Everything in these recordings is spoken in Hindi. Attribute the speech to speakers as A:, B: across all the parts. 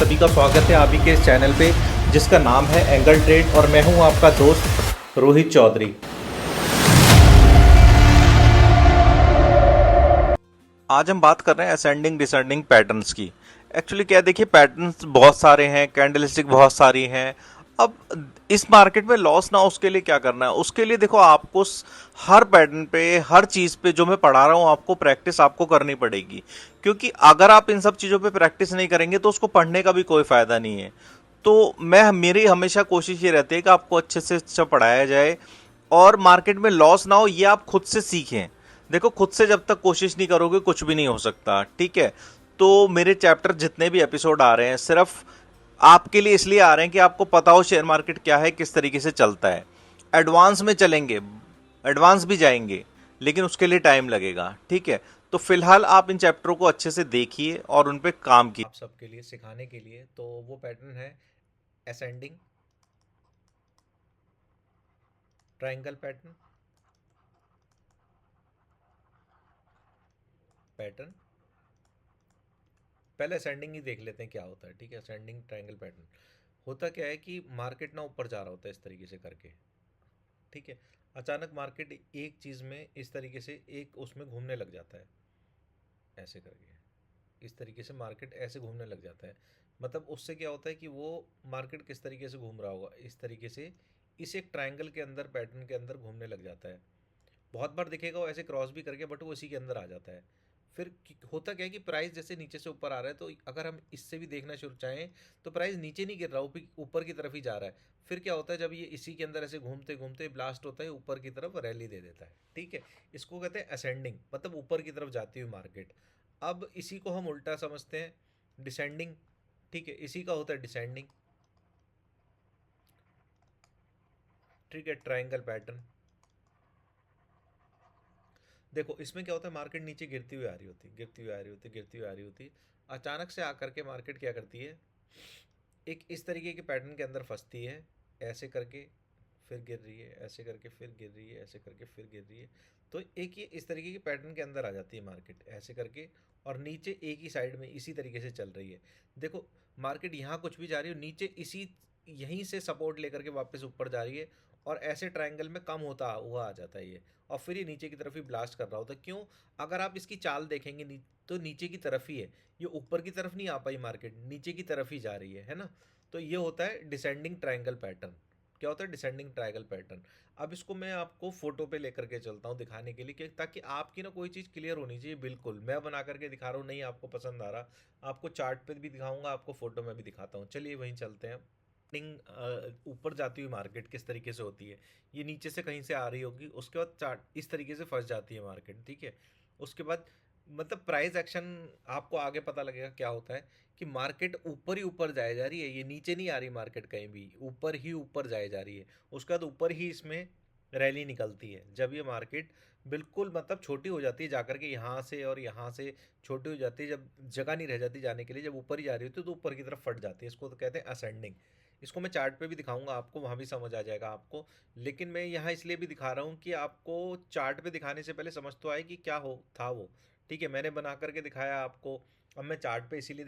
A: सभी का स्वागत है आप ही के इस चैनल पे जिसका नाम है एंगल ट्रेड और मैं हूं आपका दोस्त रोहित चौधरी। आज हम बात कर रहे हैं असेंडिंग डिसेंडिंग पैटर्न्स की। एक्चुअली क्या है, देखिए पैटर्न्स बहुत सारे हैं, कैंडलस्टिक बहुत सारी हैं। अब इस मार्केट में लॉस ना उसके लिए क्या करना है, उसके लिए देखो आपको हर पैटर्न पे हर चीज़ पे जो मैं पढ़ा रहा हूँ आपको प्रैक्टिस आपको करनी पड़ेगी। क्योंकि अगर आप इन सब चीज़ों पे प्रैक्टिस नहीं करेंगे तो उसको पढ़ने का भी कोई फ़ायदा नहीं है। तो मैं मेरी हमेशा कोशिश ये रहती है कि आपको अच्छे से अच्छा पढ़ाया जाए और मार्केट में लॉस ना हो, ये आप खुद से सीखें। देखो खुद से जब तक कोशिश नहीं करोगे कुछ भी नहीं हो सकता, ठीक है। तो मेरे चैप्टर जितने भी एपिसोड आ रहे हैं सिर्फ आपके लिए इसलिए आ रहे हैं कि आपको पता हो शेयर मार्केट क्या है, किस तरीके से चलता है। एडवांस में चलेंगे, एडवांस भी जाएंगे, लेकिन उसके लिए टाइम लगेगा, ठीक है। तो फिलहाल आप इन चैप्टरों को अच्छे से देखिए और उन पे काम कीजिए। आप सबके लिए सिखाने के लिए तो वो पैटर्न है असेंडिंग ट्रायंगल पैटर्न, पैटर्न पहले असेंडिंग ही देख लेते हैं क्या होता है, ठीक है। असेंडिंग ट्रायंगल पैटर्न होता क्या है कि मार्केट ना ऊपर जा रहा होता है इस तरीके से करके, ठीक है। अचानक मार्केट एक चीज़ में इस तरीके से एक उसमें घूमने लग जाता है, ऐसे करके इस तरीके से मार्केट ऐसे घूमने लग जाता है। मतलब उससे क्या होता है कि वो मार्केट किस तरीके से घूम रहा होगा, इस तरीके से इस एक ट्रायंगल के अंदर पैटर्न के अंदर घूमने लग जाता है। बहुत बार दिखेगा वो ऐसे क्रॉस भी करके, बट वो इसी के अंदर आ जाता है। फिर होता क्या है कि प्राइस जैसे नीचे से ऊपर आ रहा है, तो अगर हम इससे भी देखना शुरू चाहें तो प्राइस नीचे नहीं गिर रहा, ऊपर की तरफ ही जा रहा है। फिर क्या होता है, जब ये इसी के अंदर ऐसे घूमते घूमते ब्लास्ट होता है, ऊपर की तरफ रैली दे देता है, ठीक है। इसको कहते हैं असेंडिंग, मतलब ऊपर की तरफ जाती हुई मार्केट। अब इसी को हम उल्टा समझते हैं डिसेंडिंग, ठीक है। इसी का होता है डिसेंडिंग, ठीक है, ट्रायंगल पैटर्न। देखो इसमें क्या होता है, मार्केट नीचे गिरती हुई आ रही होती, गिरती हुई आ रही होती, गिरती हुई आ रही होती। अचानक से आकर के मार्केट क्या करती है, एक इस तरीके के पैटर्न के अंदर फंसती है, ऐसे करके फिर गिर रही है, ऐसे करके फिर गिर रही है, ऐसे करके फिर गिर रही है। तो एक ये इस तरीके के पैटर्न के अंदर आ जाती है मार्केट, ऐसे करके, और नीचे एक ही साइड में इसी तरीके से चल रही है। देखो मार्केट यहाँ कुछ भी जा रही हो, नीचे इसी यहीं से सपोर्ट लेकर के वापस ऊपर जा रही है, और ऐसे ट्रायंगल में कम होता हुआ आ जाता है ये, और फिर ये नीचे की तरफ ही ब्लास्ट कर रहा होता है। क्यों? अगर आप इसकी चाल देखेंगे तो नीचे की तरफ ही है, ये ऊपर की तरफ नहीं आ पाई, मार्केट नीचे की तरफ ही जा रही है ना। तो ये होता है डिसेंडिंग ट्रायंगल पैटर्न। क्या होता है डिसेंडिंग ट्रायंगल पैटर्न। अब इसको मैं आपको फोटो पे लेकर के चलता हूँ दिखाने के लिए, कि ताकि आपकी ना कोई चीज़ क्लियर होनी चाहिए। बिल्कुल मैं बना करके दिखा रहा हूँ, नहीं आपको पसंद आ रहा, आपको चार्ट पे भी दिखाऊंगा, आपको फोटो में भी दिखाता हूँ। चलिए वहीं चलते हैं। ऊपर जाती हुई मार्केट किस तरीके से होती है, ये नीचे से कहीं से आ रही होगी, उसके बाद चार्ट इस तरीके से फंस जाती है मार्केट, ठीक है। उसके बाद मतलब प्राइस एक्शन आपको आगे पता लगेगा क्या होता है, कि मार्केट ऊपर ही ऊपर जाए जा रही है, ये नीचे नहीं आ रही मार्केट, कहीं भी ऊपर ही ऊपर जाए जा रही है। उसके बाद ऊपर ही इसमें रैली निकलती है, जब ये मार्केट बिल्कुल मतलब छोटी हो जाती है जाकर के यहाँ से, और यहाँ से छोटी हो जाती है, जब जगह नहीं रह जाती जाने के लिए, जब ऊपर ही जा रही होती है तो ऊपर की तरफ फट जाती है, इसको तो कहते हैं असेंडिंग। इसको मैं चार्ट पे भी दिखाऊंगा आपको, वहाँ भी समझ आ जाएगा आपको। लेकिन मैं यहाँ इसलिए भी दिखा रहा हूँ कि आपको चार्ट पे दिखाने से पहले समझ तो आए कि क्या हो था वो, ठीक है। मैंने बना करके दिखाया आपको, अब मैं चार्ट पे इसीलिए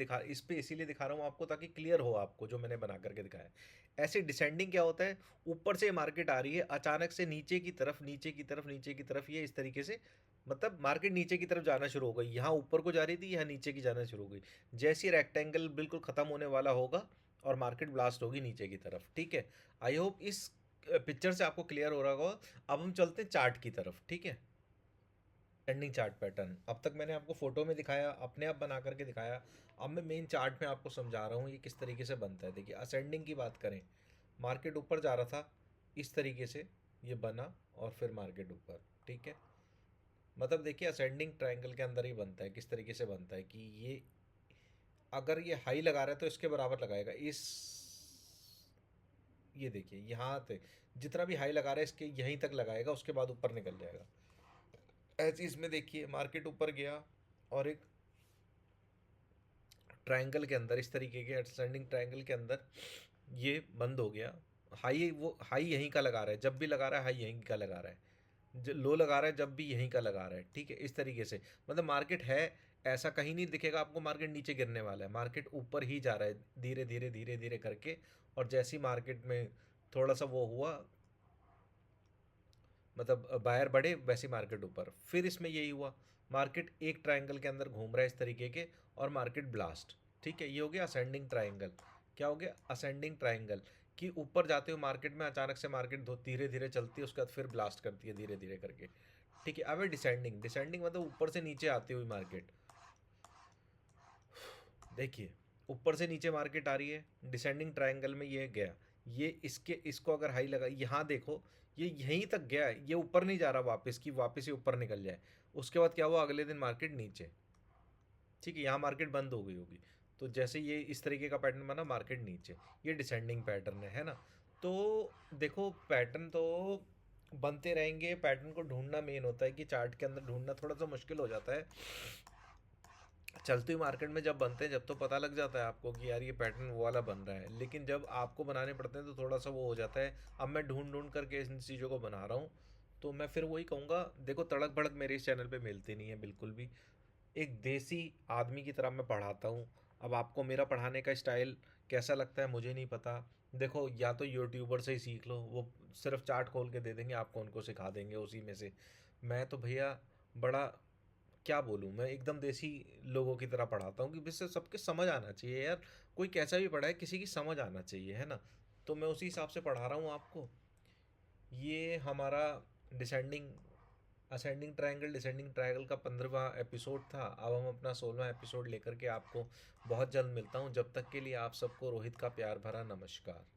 A: दिखा रहा हूँ आपको, ताकि क्लियर हो आपको जो मैंने बना करके दिखाया। ऐसे डिसेंडिंग क्या होता है, ऊपर से मार्केट आ रही है, अचानक से नीचे की तरफ, नीचे की तरफ, नीचे की तरफ, ये इस तरीके से, मतलब मार्केट नीचे की तरफ जाना शुरू हो गई। यहाँ ऊपर को जा रही थी, यहाँ नीचे की जाना शुरू हो गई। जैसे रेक्टेंगल बिल्कुल खत्म होने वाला होगा और मार्केट ब्लास्ट होगी नीचे की तरफ, ठीक है। आई होप इस पिक्चर से आपको क्लियर हो रहा होगा। अब हम चलते हैं चार्ट की तरफ, ठीक है। ट्रेंडिंग चार्ट पैटर्न अब तक मैंने आपको फोटो में दिखाया, अपने आप बना करके दिखाया। अब मैं मेन चार्ट में आपको समझा रहा हूँ ये किस तरीके से बनता है। देखिए असेंडिंग की बात करें, मार्केट ऊपर जा रहा था, इस तरीके से ये बना, और फिर मार्केट ऊपर, ठीक है। मतलब देखिए असेंडिंग ट्रायंगल के अंदर ही बनता है, किस तरीके से बनता है कि ये अगर ये हाई लगा रहा है तो इसके बराबर लगाएगा, इस ये देखिए यहाँ पे जितना भी हाई लगा रहा है इसके यहीं तक लगाएगा, उसके बाद ऊपर निकल जाएगा। ऐसे इसमें देखिए मार्केट ऊपर गया, और एक ट्रायंगल के अंदर, इस तरीके के असेंडिंग ट्रायंगल के अंदर ये बंद हो गया। हाई वो हाई यहीं का लगा रहा है, जब भी लगा रहा है हाई यहीं का लगा रहा है, लो लगा रहा है जब भी यहीं का लगा रहा है, ठीक है। इस तरीके से मतलब मार्केट है ऐसा कहीं नहीं दिखेगा आपको मार्केट नीचे गिरने वाला है, मार्केट ऊपर ही जा रहा है धीरे धीरे धीरे धीरे करके। और जैसी मार्केट में थोड़ा सा वो हुआ, मतलब बायर बढ़े, वैसी मार्केट ऊपर। फिर इसमें यही हुआ, मार्केट एक ट्रायंगल के अंदर घूम रहा है इस तरीके के, और मार्केट ब्लास्ट। ठीक है, ये हो गया असेंडिंग ट्रायंगल। क्या हो गया? Ascending triangle. कि ऊपर जाते हुए मार्केट में अचानक से मार्केट धीरे धीरे चलती है, उसके बाद फिर ब्लास्ट करती है धीरे धीरे करके। ठीक है, अब है डिसेंडिंग। डिसेंडिंग मतलब ऊपर से नीचे आती हुई मार्केट। देखिए, ऊपर से नीचे मार्केट आ रही है, डिसेंडिंग ट्रायंगल में ये गया, ये इसको अगर हाई लगा, यहाँ देखो, ये यहीं तक गया है, ये ऊपर नहीं जा रहा वापस, कि वापस ये ऊपर निकल जाए। उसके बाद क्या हुआ? अगले दिन मार्केट नीचे। ठीक है, यहाँ मार्केट बंद हो गई होगी। तो जैसे ये इस तरीके का पैटर्न बना, मार्केट नीचे, ये डिसेंडिंग पैटर्न है ना। तो देखो, पैटर्न तो बनते रहेंगे, पैटर्न को ढूंढना मेन होता है, कि चार्ट के अंदर ढूंढना थोड़ा सा मुश्किल हो जाता है। चलती हुई मार्केट में जब बनते हैं, जब तो पता लग जाता है आपको कि यार ये पैटर्न वो वाला बन रहा है, लेकिन जब आपको बनाने पड़ते हैं तो थोड़ा सा वो हो जाता है। अब मैं ढूंढ ढूंढ करके इन चीज़ों को बना रहा हूँ। तो मैं फिर वही कहूँगा, देखो, तड़क भड़क मेरे इस चैनल पे मिलती नहीं है बिल्कुल भी। एक देसी आदमी की तरह मैं पढ़ाता हूँ। अब आपको मेरा पढ़ाने का स्टाइल कैसा लगता है मुझे नहीं पता। देखो, या तो यूट्यूबर से ही सीख लो, वो सिर्फ चार्ट खोल के दे देंगे आपको, उनको सिखा देंगे उसी में से। मैं तो भैया बड़ा, क्या बोलूँ, मैं एकदम देसी लोगों की तरह पढ़ाता हूँ, कि जिससे सबके समझ आना चाहिए यार। कोई कैसा भी पढ़ाए, किसी की समझ आना चाहिए, है ना। तो मैं उसी हिसाब से पढ़ा रहा हूँ आपको। ये हमारा descending ascending triangle descending triangle का 15वां एपिसोड था। अब हम अपना 16वां एपिसोड लेकर के आपको बहुत जल्द मिलता हूँ। जब तक के लिए आप सबको रोहित का प्यार भरा नमस्कार।